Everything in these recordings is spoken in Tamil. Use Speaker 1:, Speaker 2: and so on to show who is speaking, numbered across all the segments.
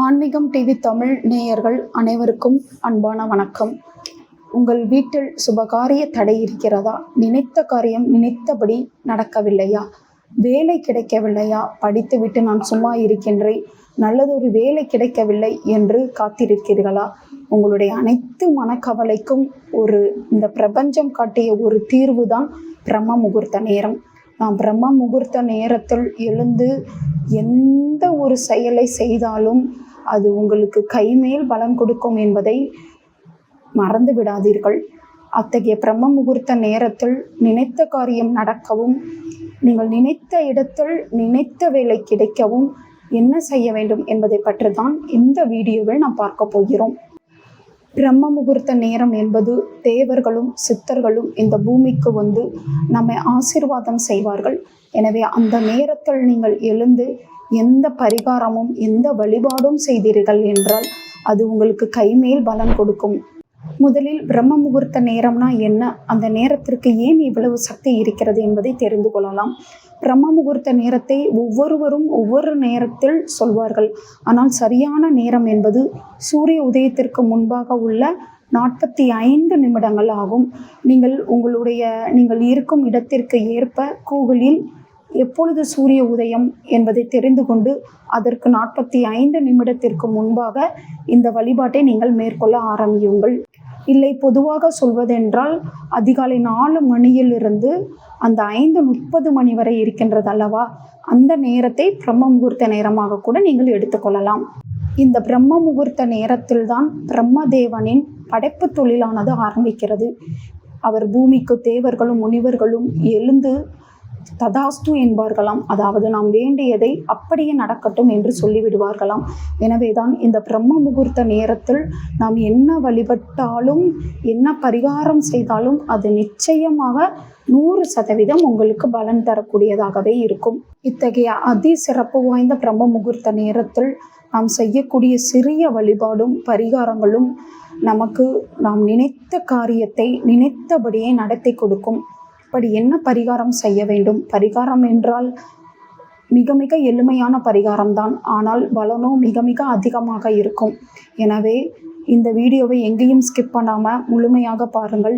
Speaker 1: ஆன்மீகம் டிவி தமிழ் நேயர்கள் அனைவருக்கும் அன்பான வணக்கம். உங்கள் வீட்டில் சுபகாரிய தடை இருக்கிறதா? நினைத்த காரியம் நினைத்தபடி நடக்கவில்லையா? வேலை கிடைக்கவில்லையா? படித்துவிட்டு நான் சும்மா இருக்கின்றேன், நல்லதொரு வேலை கிடைக்கவில்லை என்று காத்திருக்கிறீர்களா? உங்களுடைய அனைத்து மனக்கவலைக்கும் இந்த பிரபஞ்சம் காட்டிய ஒரு தீர்வு தான் பிரம்ம முகூர்த்த நேரம். நாம் பிரம்ம முகூர்த்த நேரத்தில் எழுந்து எந்த ஒரு செயலை செய்தாலும் அது உங்களுக்கு கைமேல் பலன் கொடுக்கும் என்பதை மறந்து விடாதீர்கள். அத்தகைய பிரம்ம முகூர்த்த நேரத்தில் நினைத்த காரியம் நடக்கவும், நீங்கள் நினைத்த இடத்தில் நினைத்த வேலை கிடைக்கவும் என்ன செய்ய வேண்டும் என்பதை பற்றி தான் இந்த வீடியோவில் நாம் பார்க்க போகிறோம். பிரம்ம முகூர்த்த நேரம் என்பது தேவர்களும் சித்தர்களும் இந்த பூமிக்கு வந்து நம்மை ஆசீர்வாதம் செய்வார்கள். எனவே அந்த நேரத்தில் நீங்கள் எழுந்து எந்த பரிகாரமும் எந்த வழிபாடும் செய்தீர்கள் என்றால் அது உங்களுக்கு கைமேல் பலன் கொடுக்கும். முதலில் பிரம்ம முகூர்த்த நேரம்னா என்ன, அந்த நேரத்திற்கு ஏன் இவ்வளவு சக்தி இருக்கிறது என்பதை தெரிந்து கொள்ளலாம். பிரம்ம முகூர்த்த நேரத்தை ஒவ்வொருவரும் ஒவ்வொரு நேரத்தில் சொல்வார்கள். ஆனால் சரியான நேரம் என்பது சூரிய உதயத்திற்கு முன்பாக உள்ள 45 நிமிடங்கள் ஆகும். நீங்கள் இருக்கும் இடத்திற்கு ஏற்ப கூகுளில் எப்பொழுது சூரிய உதயம் என்பதை தெரிந்து கொண்டு அதற்கு 45 நிமிடத்திற்கு முன்பாக இந்த வழிபாட்டை நீங்கள் மேற்கொள்ள ஆரம்பியுங்கள். இல்லை, பொதுவாக சொல்வதென்றால் அதிகாலை 4 மணியிலிருந்து அந்த 5:30 மணி வரை இருக்கின்றது அல்லவா, அந்த நேரத்தை பிரம்ம முகூர்த்த நேரமாக கூட நீங்கள் எடுத்துக்கொள்ளலாம். இந்த பிரம்ம முகூர்த்த நேரத்தில் தான் பிரம்மதேவனின் படைப்பு தொழிலானது ஆரம்பிக்கிறது. அவர் பூமிக்கு தேவர்களும் முனிவர்களும் எழுந்து ததாஸ்து என்பார்களாம். அதாவது நாம் வேண்டியதை அப்படியே நடக்கட்டும் என்று சொல்லிவிடுவார்களாம். எனவேதான் இந்த பிரம்ம முகூர்த்த நேரத்தில் நாம் என்ன வழிபட்டாலும் என்ன பரிகாரம் செய்தாலும் அது நிச்சயமாக 100% உங்களுக்கு பலன் தரக்கூடியதாகவே இருக்கும். இத்தகைய அதி சிறப்பு வாய்ந்த பிரம்ம முகூர்த்த நேரத்தில் நாம் செய்யக்கூடிய சிறிய வழிபாடும் பரிகாரங்களும் நமக்கு நாம் நினைத்த காரியத்தை நினைத்தபடியே நடத்தி கொடுக்கும். அப்படி என்ன பரிகாரம் செய்ய வேண்டும்? பரிகாரம் என்றால் மிக மிக எளிமையான பரிகாரம்தான், ஆனால் பலனோ மிக மிக அதிகமாக இருக்கும். எனவே இந்த வீடியோவை எங்கேயும் ஸ்கிப் பண்ணாமல் முழுமையாக பாருங்கள்.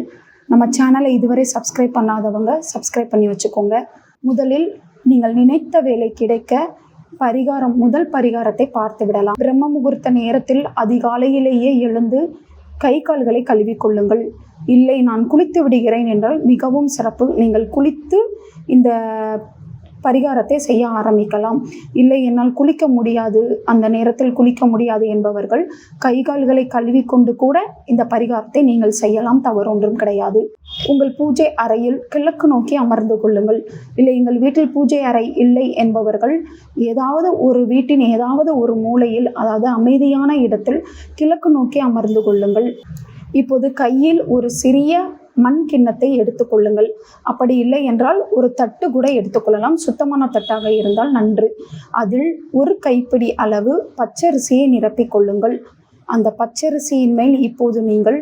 Speaker 1: நம்ம சேனலை இதுவரை சப்ஸ்கிரைப் பண்ணாதவங்க சப்ஸ்கிரைப் பண்ணி வச்சுக்கோங்க. முதலில் நீங்கள் நினைத்த வேலை கிடைக்க முதல் பரிகாரத்தை பார்த்து விடலாம். பிரம்ம முகூர்த்த நேரத்தில் அதிகாலையிலேயே எழுந்து கை கால்களை கழுவிக்கொள்ளுங்கள். இல்லை, நான் குளித்து விடுகிறேன் என்றால் மிகவும் சிறப்பு. நீங்கள் குளித்து இந்த பரிகாரத்தை செய்ய ஆரம்பிக்கலாம். இல்லை, என்னால் குளிக்க முடியாது, அந்த நேரத்தில் குளிக்க முடியாது என்பவர்கள் கை கால்களை கழுவி கொண்டு கூட இந்த பரிகாரத்தை நீங்கள் செய்யலாம், தவறு ஒன்றும் கிடையாது. உங்கள் பூஜை அறையில் கிழக்கு நோக்கி அமர்ந்து கொள்ளுங்கள். இல்லை, எங்கள் வீட்டில் பூஜை அறை இல்லை என்பவர்கள் வீட்டின் ஏதாவது ஒரு மூலையில், அதாவது அமைதியான இடத்தில் கிழக்கு நோக்கி அமர்ந்து கொள்ளுங்கள். இப்போது கையில் ஒரு சிறிய மண் கிண்ணத்தை எடுத்துக்கொள்ளுங்கள். அப்படி இல்லை என்றால் ஒரு தட்டு கூட எடுத்துக்கொள்ளலாம், சுத்தமான தட்டாக இருந்தால் நன்று. அதில் ஒரு கைப்பிடி அளவு பச்சரிசியை நிரப்பிக் கொள்ளுங்கள். அந்த பச்சரிசியின் மேல் இப்போது நீங்கள்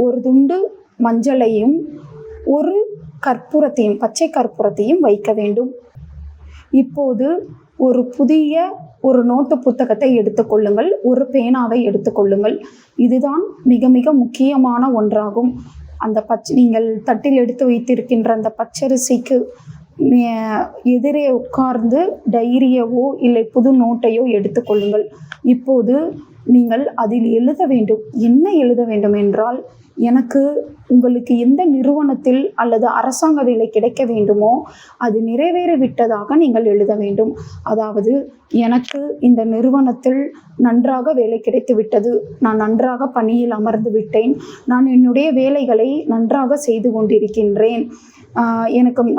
Speaker 1: ஒரு துண்டு மஞ்சளையும் ஒரு பச்சை கற்பூரத்தையும் வைக்க வேண்டும். இப்போது ஒரு நோட்டு புத்தகத்தை எடுத்துக்கொள்ளுங்கள், ஒரு பேனாவை எடுத்துக்கொள்ளுங்கள். இதுதான் மிக மிக முக்கியமான ஒன்றாகும். நீங்கள் தட்டில் எடுத்து வைத்திருக்கின்ற அந்த பச்சரிசிக்கு எதிரே உட்கார்ந்து டைரியவோ இல்லை புது நோட்டையோ எடுத்துக்கொள்ளுங்கள். இப்போது நீங்கள் அதில் எழுத வேண்டும். என்ன எழுத வேண்டும் என்றால், உங்களுக்கு எந்த நிறுவனத்தில் அல்லது அரசாங்க வேலை கிடைக்க வேண்டுமோ அது நிறைவேறிவிட்டதாக நீங்கள் எழுத வேண்டும். அதாவது, எனக்கு இந்த நிறுவனத்தில் நன்றாக வேலை கிடைத்து விட்டது, நான் நன்றாக பணியில் அமர்ந்து விட்டேன், நான் என்னுடைய வேலைகளை நன்றாக செய்து கொண்டிருக்கின்றேன்,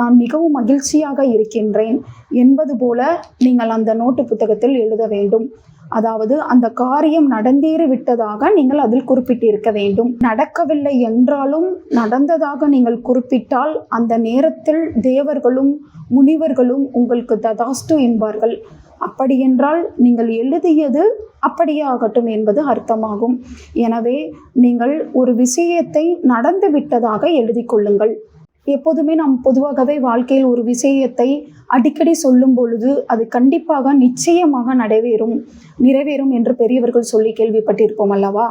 Speaker 1: நான் மிகவும் மகிழ்ச்சியாக இருக்கின்றேன் என்பது போல நீங்கள் அந்த நோட்டு புத்தகத்தில் எழுத வேண்டும். அதாவது அந்த காரியம் நடந்தேறி விட்டதாக நீங்கள் அதில் குறிப்பிட்டிருக்க வேண்டும். நடக்கவில்லை என்றாலும் நடந்ததாக நீங்கள் குறிப்பிட்டால் அந்த நேரத்தில் தேவர்களும் முனிவர்களும் உங்களுக்கு ததாஸ்து என்பார்கள். அப்படியென்றால் நீங்கள் எழுதியது அப்படியே ஆகட்டும் என்பது அர்த்தமாகும். எனவே நீங்கள் ஒரு விஷயத்தை நடந்து விட்டதாக எழுதி கொள்ளுங்கள். எப்போதுமே நாம் பொதுவாகவே வாழ்க்கையில் ஒரு விஷயத்தை அடிக்கடி சொல்லும் பொழுது அது கண்டிப்பாக நிச்சயமாக நிறைவேறும் என்று பெரியவர்கள் சொல்லி கேள்விப்பட்டிருப்போம் அல்லவா?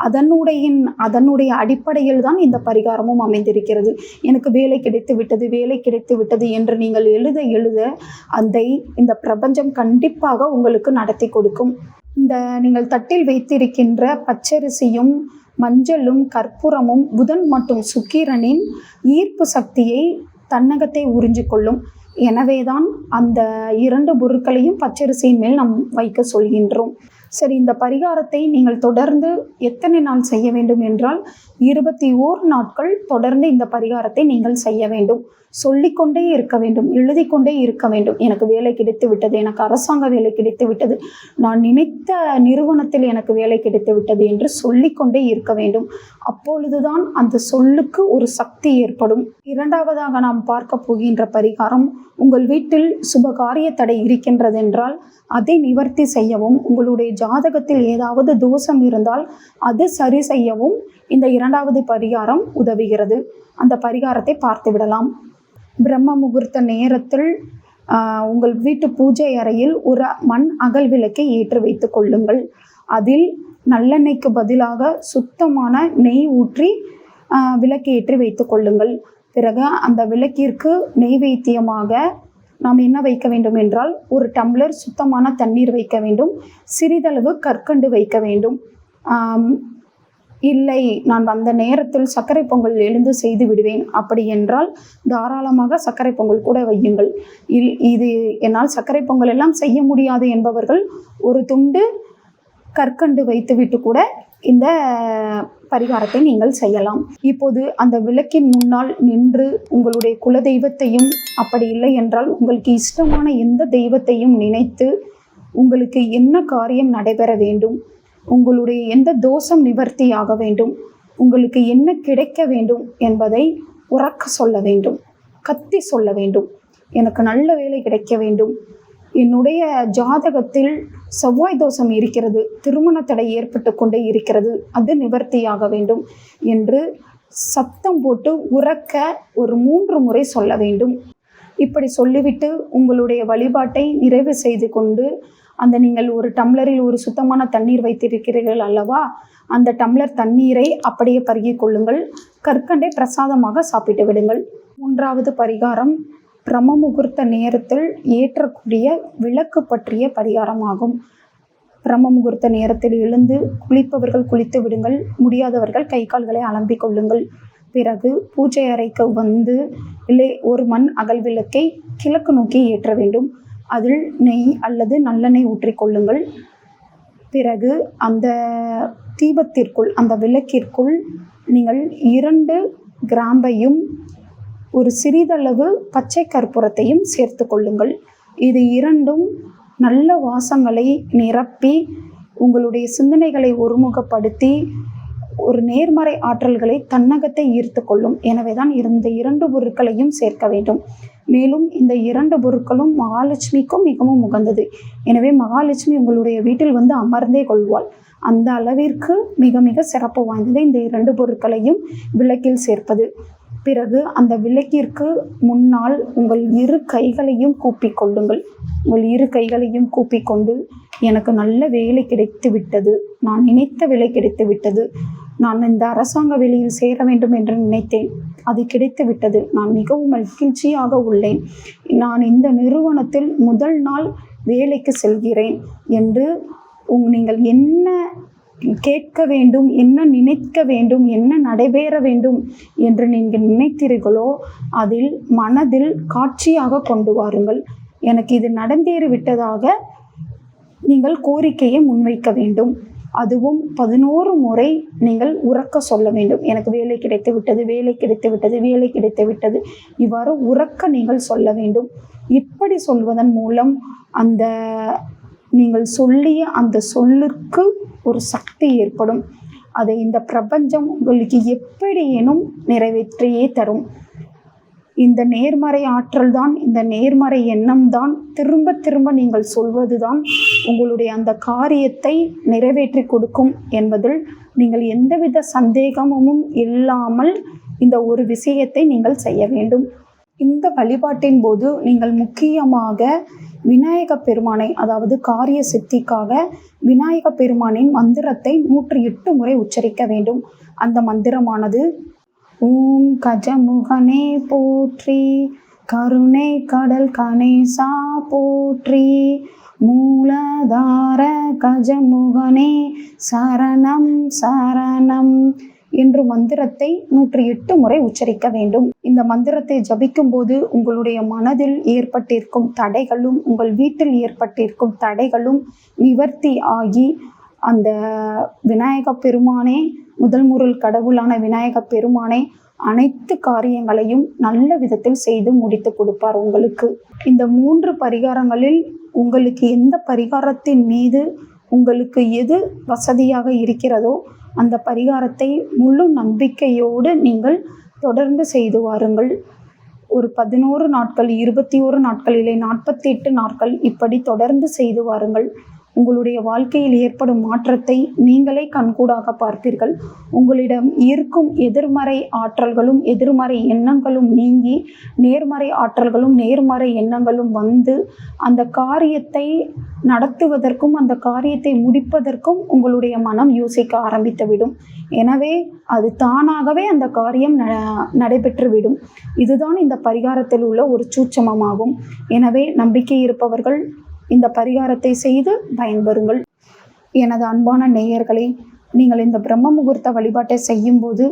Speaker 1: அதனுடைய அடிப்படையில் தான் இந்த பரிகாரமும் அமைந்திருக்கிறது. எனக்கு வேலை கிடைத்து விட்டது என்று நீங்கள் எழுத இந்த பிரபஞ்சம் கண்டிப்பாக உங்களுக்கு நடத்தி கொடுக்கும். இந்த நீங்கள் தட்டில் வைத்திருக்கின்ற பச்சரிசியும் மஞ்சளும் கற்பூரமும் புதன் மற்றும் சுக்கிரனின் ஈர்ப்பு சக்தியை தன்னகத்தை உறிஞ்சிக்கொள்ளும். எனவேதான் அந்த 2 பொருட்களையும் பச்சரிசியின் மேல் நாம் வைக்க சொல்கின்றோம். சரி, இந்த பரிகாரத்தை நீங்கள் தொடர்ந்து எத்தனை நாள் செய்ய வேண்டும் என்றால் 21 நாட்கள் தொடர்ந்து இந்த பரிகாரத்தை நீங்கள் செய்ய வேண்டும். சொல்லிக்கொண்டே இருக்க வேண்டும், எழுதி கொண்டே இருக்க வேண்டும். எனக்கு வேலை கிடைத்து விட்டது, எனக்கு அரசாங்க வேலை கிடைத்து விட்டது, நான் நினைத்த நிறுவனத்தில் எனக்கு வேலை கிடைத்து விட்டது என்று சொல்லிக்கொண்டே இருக்க வேண்டும். அப்பொழுதுதான் அந்த சொல்லுக்கு ஒரு சக்தி ஏற்படும். இரண்டாவதாக நாம் பார்க்க போகின்ற பரிகாரம், உங்கள் வீட்டில் சுபகாரிய தடை இருக்கின்றதென்றால் அதை நிவர்த்தி செய்யவும், உங்களுடைய ஜாதகத்தில் ஏதாவது தோஷம் இருந்தால் அது சரி செய்யவும் இந்த 2வது பரிகாரம் உதவுகிறது. அந்த பரிகாரத்தை பார்த்து விடலாம். பிரம்ம முகூர்த்த நேரத்தில் உங்கள் வீட்டு பூஜை அறையில் ஒரு மண் அகல் விளக்கை ஏற்றி வைத்து கொள்ளுங்கள். அதில் நல்லெண்ணெய்க்கு பதிலாக சுத்தமான நெய் ஊற்றி விளக்கு ஏற்றி வைத்து கொள்ளுங்கள். பிறகு அந்த விளக்கிற்கு நெய்வேத்தியமாக நாம் என்ன வைக்க வேண்டும் என்றால், ஒரு டம்ளர் சுத்தமான தண்ணீர் வைக்க வேண்டும், சிறிதளவு கற்கண்டு வைக்க வேண்டும். இல்லை, நான் அந்த நேரத்தில் சர்க்கரை பொங்கல் எழுந்து செய்து விடுவேன் அப்படி என்றால் தாராளமாக சர்க்கரை பொங்கல் கூட வையுங்கள். இது என்னால் சர்க்கரை பொங்கல் எல்லாம் செய்ய முடியாது என்பவர்கள் ஒரு துண்டு கற்கண்டு வைத்துவிட்டு கூட இந்த பரிகாரத்தை நீங்கள் செய்யலாம். இப்போது அந்த விளக்கின் முன்னால் நின்று உங்களுடைய குலதெய்வத்தையும், அப்படி இல்லை என்றால் உங்களுக்கு இஷ்டமான எந்த தெய்வத்தையும் நினைத்து உங்களுக்கு என்ன காரியம் நடைபெற வேண்டும், உங்களுடைய எந்த தோஷம் நிவர்த்தியாக வேண்டும், உங்களுக்கு என்ன கிடைக்க வேண்டும் என்பதை உறக்க சொல்ல வேண்டும், கத்தி சொல்ல வேண்டும். எனக்கு நல்ல வேலை கிடைக்க வேண்டும், என்னுடைய ஜாதகத்தில் செவ்வாய் தோஷம் இருக்கிறது, திருமண தடை ஏற்பட்டு கொண்டே இருக்கிறது, அது நிவர்த்தியாக வேண்டும் என்று சத்தம் போட்டு உறக்க ஒரு 3 முறை சொல்ல வேண்டும். இப்படி சொல்லிவிட்டு உங்களுடைய வழிபாட்டை நிறைவு செய்து கொண்டு நீங்கள் ஒரு டம்ளரில் ஒரு சுத்தமான தண்ணீர் வைத்திருக்கிறீர்கள் அல்லவா, அந்த டம்ளர் தண்ணீரை அப்படியே பருகி கொள்ளுங்கள். கற்கண்டை பிரசாதமாக சாப்பிட்டு விடுங்கள். 3வது பரிகாரம், பிரம்ம முகூர்த்த நேரத்தில் ஏற்றக்கூடிய விளக்கு பற்றிய பரிகாரமாகும். பிரம்ம முகூர்த்த நேரத்தில் எழுந்து குளிப்பவர்கள் குளித்து விடுங்கள், முடியாதவர்கள் கை கால்களை அலம்பிக் கொள்ளுங்கள். பிறகு பூஜை அறைக்கு வந்து ஒரு மண் அகல் விளக்கை கிழக்கு நோக்கி ஏற்ற வேண்டும். அதில் நெய் அல்லது நல்லெண்ணெய் ஊற்றிக்கொள்ளுங்கள். பிறகு அந்த தீபத்திற்குள், அந்த விளக்கிற்குள் நீங்கள் 2 கிராம்பையும் ஒரு சிறிதளவு பச்சை கற்பூரத்தையும் சேர்த்து கொள்ளுங்கள். இது 2ம் நல்ல வாசங்களை நிரப்பி உங்களுடைய சிந்தனைகளை ஒருமுகப்படுத்தி ஒரு நேர்மறை ஆற்றல்களை தன்னகத்தை ஈர்த்து கொள்ளும். எனவே தான் இந்த 2 பொருட்களையும் சேர்க்க வேண்டும். மேலும் இந்த 2 பொருட்களும் மகாலட்சுமிக்கும் மிகவும் உகந்தது. எனவே மகாலட்சுமி உங்களுடைய வீட்டில் வந்து அமர்ந்தே கொள்வாள். அந்த அளவிற்கு மிக மிக சிறப்பு வாய்ந்தது இந்த 2 பொருட்களையும் விளக்கில் சேர்ப்பது. பிறகு அந்த விளக்கிற்கு முன்னால் உங்கள் 2 கைகளையும் கூப்பிக் கொள்ளுங்கள். உங்கள் 2 கைகளையும் கூப்பிக்கொண்டு, எனக்கு நல்ல வேலை கிடைத்து விட்டது, நான் நினைத்த வேலை கிடைத்து விட்டது, நான் இந்த அரசாங்க வேலையில் சேர வேண்டும் என்று நினைத்தேன், அது கிடைத்து விட்டது, நான் மிகவும் மகிழ்ச்சியாக உள்ளேன், நான் இந்த நிறுவனத்தில் முதல் நாள் வேலைக்கு செல்கிறேன் என்று நீங்கள் என்ன கேட்க வேண்டும், என்ன நினைக்க வேண்டும், என்ன நடைபெற வேண்டும் என்று நீங்கள் நினைத்தீர்களோ அதில் மனதில் காட்சியாக கொண்டு வாருங்கள். எனக்கு இது நடந்தேறி விட்டதாக நீங்கள் கோரிக்கையை முன்வைக்க வேண்டும். அதுவும் 11 முறை நீங்கள் உறக்க சொல்ல வேண்டும். எனக்கு வேலை கிடைத்து விட்டது, வேலை கிடைத்து விட்டது, வேலை கிடைத்து விட்டது, இவ்வாறு உறக்க நீங்கள் சொல்ல வேண்டும். இப்படி சொல்வதன் மூலம் நீங்கள் சொல்லிய அந்த சொல்லுக்கு ஒரு சக்தி ஏற்படும். அதை இந்த பிரபஞ்சம் உங்களுக்கு எப்படியேனும் நிறைவேற்றியே தரும். இந்த நேர்மறை ஆற்றல் தான், இந்த நேர்மறை எண்ணம் தான், திரும்ப திரும்ப நீங்கள் சொல்வது தான் உங்களுடைய அந்த காரியத்தை நிறைவேற்றி கொடுக்கும் என்பதில் நீங்கள் எந்தவித சந்தேகமும் இல்லாமல் இந்த ஒரு விஷயத்தை நீங்கள் செய்ய வேண்டும். இந்த வழிபாட்டின் போது நீங்கள் முக்கியமாக விநாயக பெருமானை, அதாவது காரிய சித்திக்காக விநாயக பெருமானின் மந்திரத்தை 108 முறை உச்சரிக்க வேண்டும். அந்த மந்திரமானது ஓம் கஜமுகனே போற்றி, கருணை கடல் கணேசா போற்றி, மூலதார கஜமுகனே சரணம் சரணம் என்று மந்திரத்தை 108 முறை உச்சரிக்க வேண்டும். இந்த மந்திரத்தை ஜபிக்கும் போது உங்களுடைய மனதில் ஏற்பட்டிருக்கும் தடைகளும் உங்கள் வீட்டில் ஏற்பட்டிருக்கும் தடைகளும் நிவர்த்தி ஆகி அந்த விநாயக பெருமானே, முதல் முருள் கடவுளான விநாயக பெருமானே அனைத்து காரியங்களையும் நல்ல விதத்தில் செய்து முடித்து கொடுப்பார் உங்களுக்கு. இந்த 3 பரிகாரங்களில் உங்களுக்கு எந்த பரிகாரத்தின் மீது உங்களுக்கு எது வசதியாக இருக்கிறதோ அந்த பரிகாரத்தை முழு நம்பிக்கையோடு நீங்கள் தொடர்ந்து செய்து வாருங்கள். ஒரு 11 நாட்கள், 21 நாட்கள், இல்லை 48 நாட்கள் இப்படி தொடர்ந்து செய்து வாருங்கள். உங்களுடைய வாழ்க்கையில் ஏற்படும் மாற்றத்தை நீங்களே கண்கூடாக பார்ப்பீர்கள். உங்களிடம் இருக்கும் எதிர்மறை ஆற்றல்களும் எதிர்மறை எண்ணங்களும் நீங்கி நேர்மறை ஆற்றல்களும் நேர்மறை எண்ணங்களும் வந்து அந்த காரியத்தை நடத்துவதற்கும் அந்த காரியத்தை முடிப்பதற்கும் உங்களுடைய மனம் யோசிக்க ஆரம்பித்துவிடும். எனவே அது தானாகவே அந்த காரியம் நடைபெற்றுவிடும். இதுதான் இந்த பரிகாரத்தில் உள்ள ஒரு சூட்சமமாகும். எனவே நம்பிக்கை இருப்பவர்கள் இந்த பரிகாரத்தை செய்து பயன்பெறுங்கள். எனது அன்பான நேயர்களே, நீங்கள் இந்த பிரம்ம முகூர்த்த வழிபாட்டை செய்யும்போது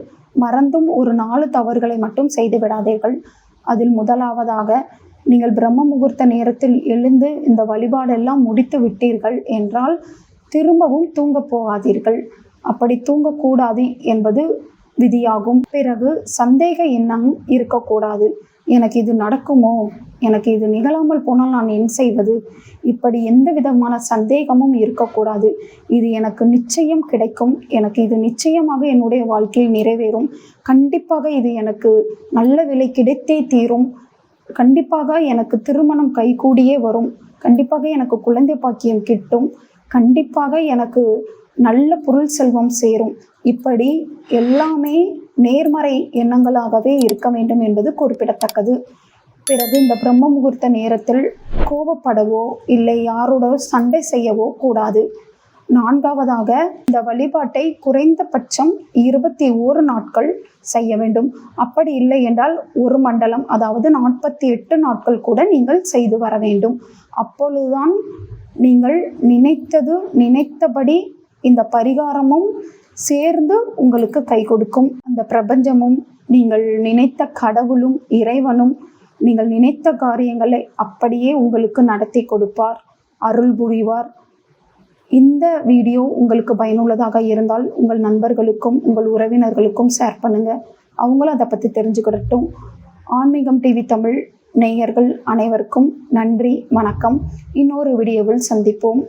Speaker 1: மறந்தும் ஒரு 4 தவறுகளை மட்டும் செய்து விடாதீர்கள். அதில் முதலாவதாக, நீங்கள் பிரம்ம முகூர்த்த நேரத்தில் எழுந்து இந்த வழிபாடெல்லாம் முடித்து விட்டீர்கள் என்றால் திரும்பவும் தூங்க போகாதீர்கள். அப்படி தூங்கக்கூடாது என்பது விதியாகும். பிறகு சந்தேக எண்ணம் இருக்கக்கூடாது. எனக்கு இது நடக்குமோ, எனக்கு இது நிகழாமல் போனால் நான் என்ன செய்வது, இப்படி எந்த விதமான சந்தேகமும் இருக்கக்கூடாது. இது எனக்கு நிச்சயம் கிடைக்கும், எனக்கு இது நிச்சயமாக என்னுடைய வாழ்க்கையில் நிறைவேறும், கண்டிப்பாக இது எனக்கு நல்ல விலை கிடைத்தே தீரும், கண்டிப்பாக எனக்கு திருமணம் கைகூடியே வரும், கண்டிப்பாக எனக்கு குழந்தை பாக்கியம் கிட்டும், கண்டிப்பாக எனக்கு நல்ல பொருள் செல்வம் சேரும், இப்படி எல்லாமே நேர்மறை எண்ணங்களாகவே இருக்க வேண்டும் என்பது குறிப்பிடத்தக்கது. பிறகு இந்த பிரம்ம முகூர்த்த நேரத்தில் கோபப்படவோ இல்லை யாரோட சண்டை செய்யவோ கூடாது. 4வதாக, இந்த வழிபாட்டை குறைந்தபட்சம் 21 நாட்கள் செய்ய வேண்டும். அப்படி இல்லை என்றால் 1 மண்டலம், அதாவது 48 நாட்கள் கூட நீங்கள் செய்து வர வேண்டும். அப்பொழுதுதான் நீங்கள் நினைத்தபடி இந்த பரிகாரமும் சேர்ந்து உங்களுக்கு கை கொடுக்கும். அந்த பிரபஞ்சமும் நீங்கள் நினைத்த கடவுளும் இறைவனும் நீங்கள் நினைத்த காரியங்களை அப்படியே உங்களுக்கு நடத்தி கொடுப்பார், அருள் புரிவார். இந்த வீடியோ உங்களுக்கு பயனுள்ளதாக இருந்தால் உங்கள் நண்பர்களுக்கும் உங்கள் உறவினர்களுக்கும் ஷேர் பண்ணுங்கள். அவங்களும் அதை பற்றி தெரிஞ்சுக்கிடட்டும். ஆன்மீகம் டிவி தமிழ் நேயர்கள் அனைவருக்கும் நன்றி, வணக்கம். இன்னொரு வீடியோவில் சந்திப்போம்.